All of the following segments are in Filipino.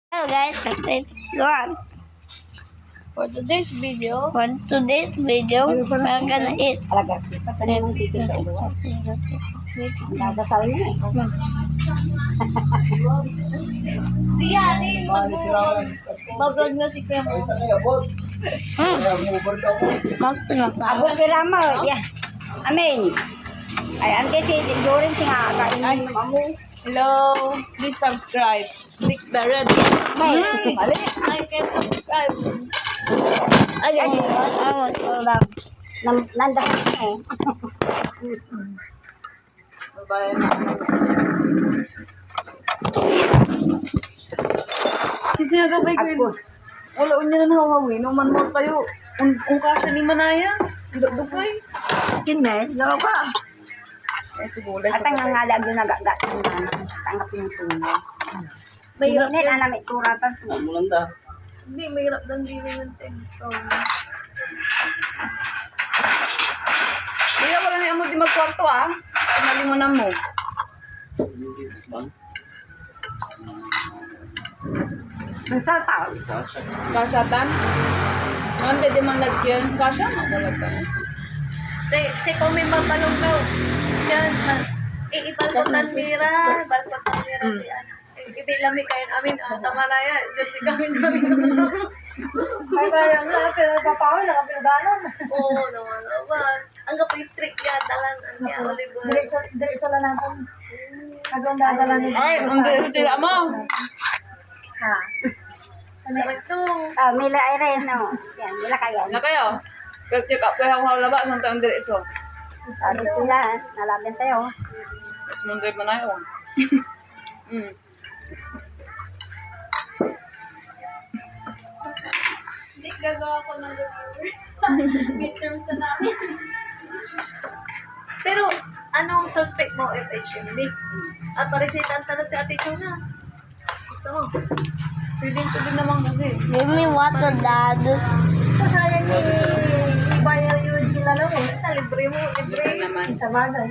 Hello guys, that's one. For today's video, We're gonna eat. Dadasal niya eh. si Yani, mag-vlog na si Kuya Mo. Mas pinaka. Abot kira mo. Yeah. Amen. Ay, ante si Dorin si nga kainin ng amo. Hello, please subscribe. Click the red. May. Mali. I can subscribe. Ayun, I want to love. Nanda ka eh. Babae na. Kasi nga gabay ko yun. Ako. Wala unya na hawawin. Uman mo kayo. Kasya ni Manaya. Dugoy. Kinay, galaw ka. Eh, sigulay At ang nangalag yung nagagat ng nanang. Tanggap yung tunay. May Sige, nen, alam ituratan sa Hindi, mahirap lang gawin ng TikTok. Hindi ako lang yung di magkwarto ah. Malimunan mo. Ang salta. Kasyatan? Nande di man lagyan. Kasya mo talaga. Si Kumi magbalonggaw. Yan, iipalputan mira. Balputan mira. Ibilami kayo namin. Tamalaya. Diyan si kami. Ay, kaya nga, pero papaw, nakapildanan. Oo, naman. Ang kapoy strict yan. Dalan. Ang kaya oliver. Diretso lang natin. Hagong dadala ni Ay, ang sila mo. Ha. Ito. Ah, Mila ay rin, no. Yan, Mila kaya. Na kayo? Check up kayo hawa laba ng taong diretso. Sabi sila, nalabin tayo. Tapos mong drive man ayaw. Hindi, gagawa ko ng midterms na namin. Pero, anong suspect mo, FH? Hindi. At parisitan na si Ate Chona. Gusto mo? Feeling ko din naman kasi. Give me water, Dad. Sayang ni Ibayar yun sila lang mo. Libre mo, libre. Libre naman. Sa bagay.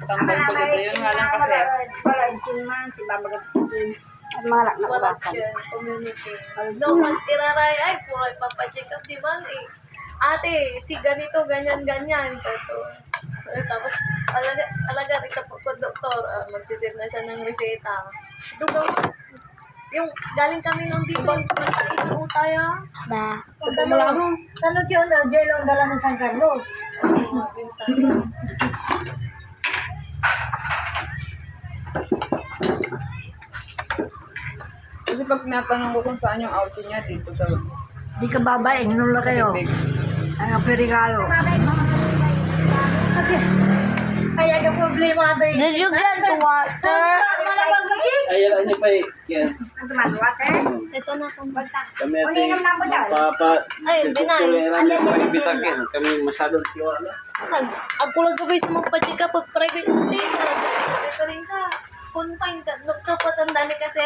Tambal ko libre yun nga lang kasi. Wala yung man, si Babagat City. At mga lak na Wala ulasan. siya, community. No, magtiraray, ay, puro ipapacheck up, di ba? Eh, ate, si ganito, ganyan, ganyan. Tapos, alaga, ikaw po, doktor, magsisip na siya ng reseta. Dugaw, yung galing kami nung dito, magkailan po tayo. Da. Wala mo. Tanong yun, jail ang dala ng San Carlos. Pinsan. Kasi pag tinatanong ko kung saan yung outing niya dito sa Di ka babay, hinula kayo. big. Ang perigalo. Kaya ka problema ito Did you get water? Ayan, ano pa eh. Yan. Ang tumatwater. Ito na kung bata. Kami Kung ate, inom lang mo daw. Ay, dinay. bitakin. Kami masyadong tiwala. Ang kulang ko guys, magpa-check up, pag private hotel, ito rin ka. Confine ka. Nagkapatanda ni kasi,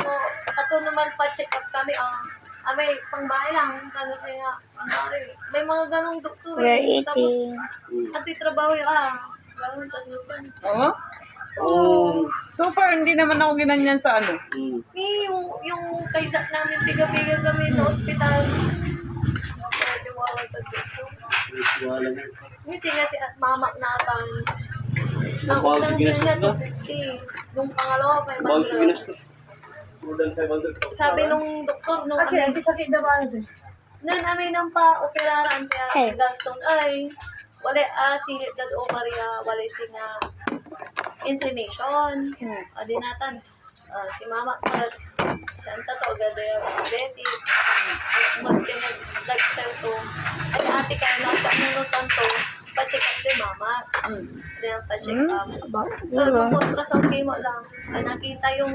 no, ato naman pa-check up kami, may pangbahay lang, kasi nga, may mga ganong doktor. We're Tapos, eating. nagtitrabaho ganun, tapos yun. Oo? Oo. So far, hindi naman ako ginanyan sa ano. Yung kay Zach namin, piga-piga kami sa ospital. Pwede wala ka dito. Tiwala na. Misi nga si mama natin. Ang Bawal unang si bill ginastos niya, ba? 250. Nung pangalawa, Bawal sa 500. ginastos. More than 500. Sabi nung doktor, nung Okay, sakit na ba ito? nan amin nang pa-operaran siya, Hey. gaston ay, wala, silit na doon Maria, wala nga inflammation. Adinatan, si mama, si Anta to, agad diabetic, mag-lifestyle to, ay ate ka, nakamunutan to, pa-check up si mama. Hindi ang pa-check up. Kung ultrasound chemo lang, nakita yung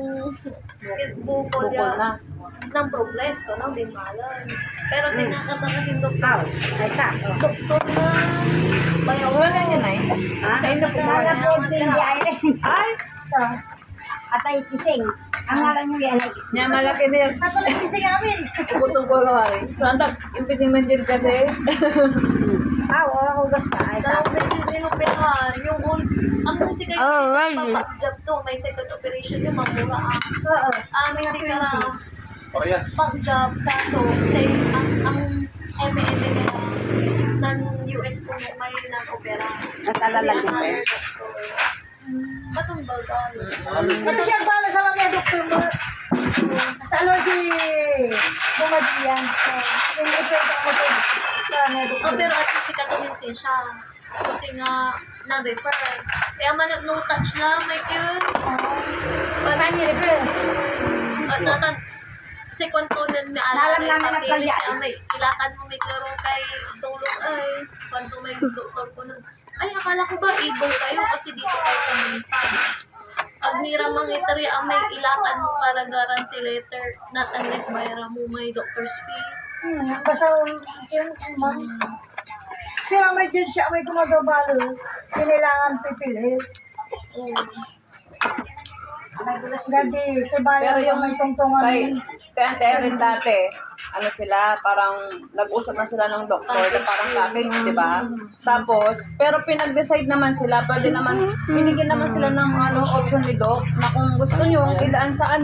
bukol Bukol na. ng progress ko, no? Di malam. Pero sinakatanahin doktor. Ay, sa. Doktor na bayaw. Wala na yun ay. Sa ina po Mga po, hindi ay rin. Ay! So, atay kising. Ang ngalan nyo yan ay Niya malaki din. Natuloy kising namin. Puputong ko lang ay. So, antak, impising man dyan kasi. Wala ko gas na. Ay, sa. Dalawang beses inoperahan. Yung ang musika Alright. yung papajab to, may second operation yung mamura Oo. may sikara. Parehas. pag-job, kaso say, ang MME nila non-US kung may nag-opera. Natalalag Hindi din ang ba? other doctor. Batong daw. Ito siya ba sa lang niya, doktor mo? Sa ano si Bumadiyan. Yung refer ko mo sa niya, Oh, doktor. pero at least si Katunin siya. So, nga na-refer. Kaya man no touch na, may yun. Saan niya refer? At natan, si Kwantunan may Alam alala namin na papilis, pala. may ilakan mo may klaro kay tulong ay. Kwanto may doktor ko nun. Ay, akala ko ba able kayo kasi dito kayo pumunta. Pag niramang itari ang may ilakan mo para guarantee letter, not unless mayroon mo may doctor's fee. Basta yun, man. Kaya may dyan siya, may gumagabalo. Kailangan pipilit. Gadi, si Bayo Pero yung may tungtungan kay yun. Ate Erin dati, ano sila, parang nag-usap na sila ng doktor na parang package, di ba? Tapos, pero pinag-decide naman sila, pwede naman, binigyan naman sila ng option ni Doc, na kung gusto nyo, idaan sa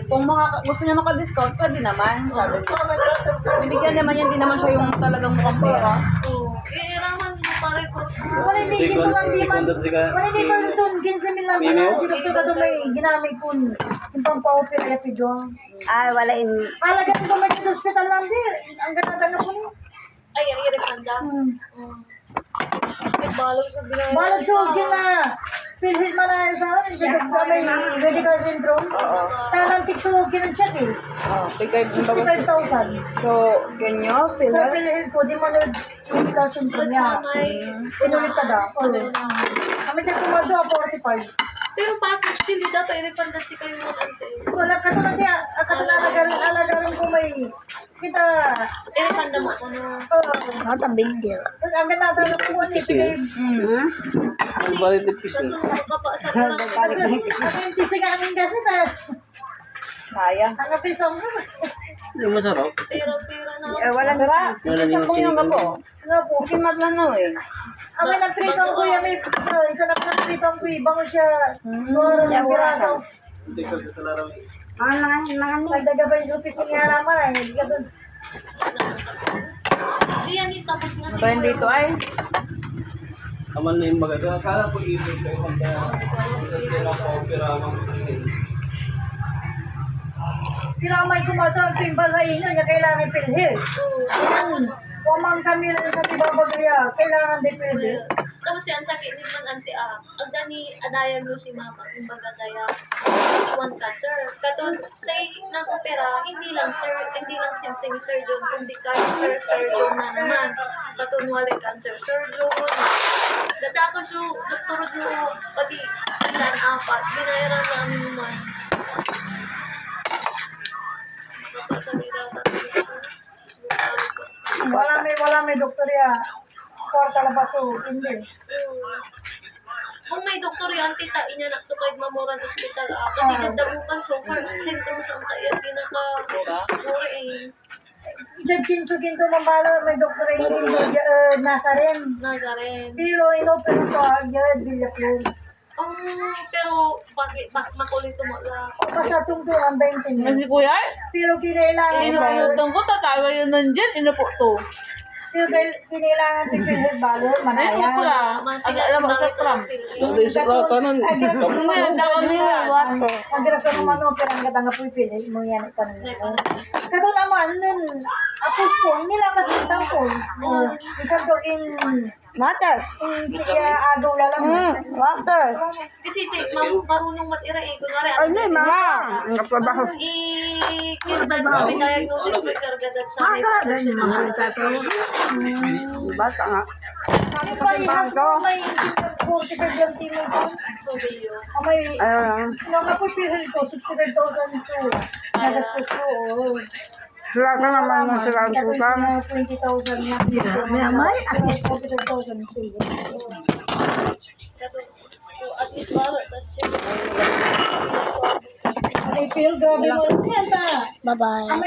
kung gusto nyo maka-discount, pwede naman, sabi ko. Binigyan naman yan, di naman siya yung talagang mukhang pera. Iraman mo pare ko. Wala hindi dito lang di man. Wala hindi man doon. 15 mil lang na si Dr. Kado may ginamit po. Yung pampaopera ya pidong. Ay, wala in. Alaga ko may sa hospital lang di. Ang ganda na po niya. Ay, ang irepanda. May balog sa binayad. Balad sugin na. Pilhit man na sa akin. Sa Dr. may medical syndrome. Tarang tiksugin ang check eh. Oh, bigay mo ba? 65,000. So, ganyo, Sa Philip? pilhit ko, di man medical syndrome niya. Sa may... Inulit ka daw. Kami siya kumado 45. Pero package din, di dapat irepanda si kayo ng ante. Wala ka to niya. Alagalan ko may kita. Irepanda mo ko na. Not a big deal. Ang ganda na po ni Pigay. Ang balit ng piso. Natulog ka pa sa kurang. Ang tisig amin kasi na. Sayang. Ang pisong ko. Yung masarap. Pera-pera na. Wala Wala Sa nyo kung yung gapo. Nga po. Kimat na no eh. Ang may napritong ko yan. Isa na napritong ko. Bango siya. Doon ang piraso. Hindi ko sa talaram. Nagdaga ba yung opising nga naman. Hindi ka doon. Siya ni tapos na si Ba yun dito ay? Aman na yung maganda. Kala ko ibig kayo kaya pa-opera mo. Piramay kumata ang pimbalain niya. Kailangan pilhil. Tapos, Kumang kami lang sa tibabagaya. Kailangan di pilhil. tapos yan sakit din man anti ang dani diagnose si mama yung bagagaya one cancer. Katon say nang opera hindi lang simpleng surgeon kundi cancer surgeon na naman. Katon wala cancer surgeon. Dadako so doktor mo pati ilan apat binayaran namin naman. Kapasalira ka. Wala may doktor ya. Kwarta na baso. Hindi. Kung may doktor yan, tita, inanak to kahit Mamoran Hospital. Kasi nagdagupan so far, sentro sa ang tayo, pinaka-mura eh. Diyan kinsukin to mamala may doktor hindi nasa rin. Nazaren. Pero inopen ko agad Villapur. Pero bakit makulit mo lang? O basta tungtong ang 20 mil. Kasi kuya, Pero kinailangan inuutang ko, tatawa yun nandyan, inupo to. Pero kinailangan pipilhit balo, Ayun ko manayan. pala. Alam mo, sa Trump. Hindi sa latanan. May handa nila. Agad ka naman o, pero ang gata nga pipilhit mo yan ito. Kato naman, nun, apos po, nilakat ng tampon. Isang to in siya agaw lalang. Kasi marunong matira eh. Kunwari, i-kirdan mo, may diagnosis, may kargadat sa may Sabi pa, ihas mo may 45 yung team mo. Sobeyo. May, mga pipilhit ko, 65,000 to. Nagastos ko, oo. Wala ka naman ng sila ang tutang. 20,000 na. May amay? 45,000 to. At least bawat, tas siya. Ay, feel grabe mo. Yan ta. Bye-bye.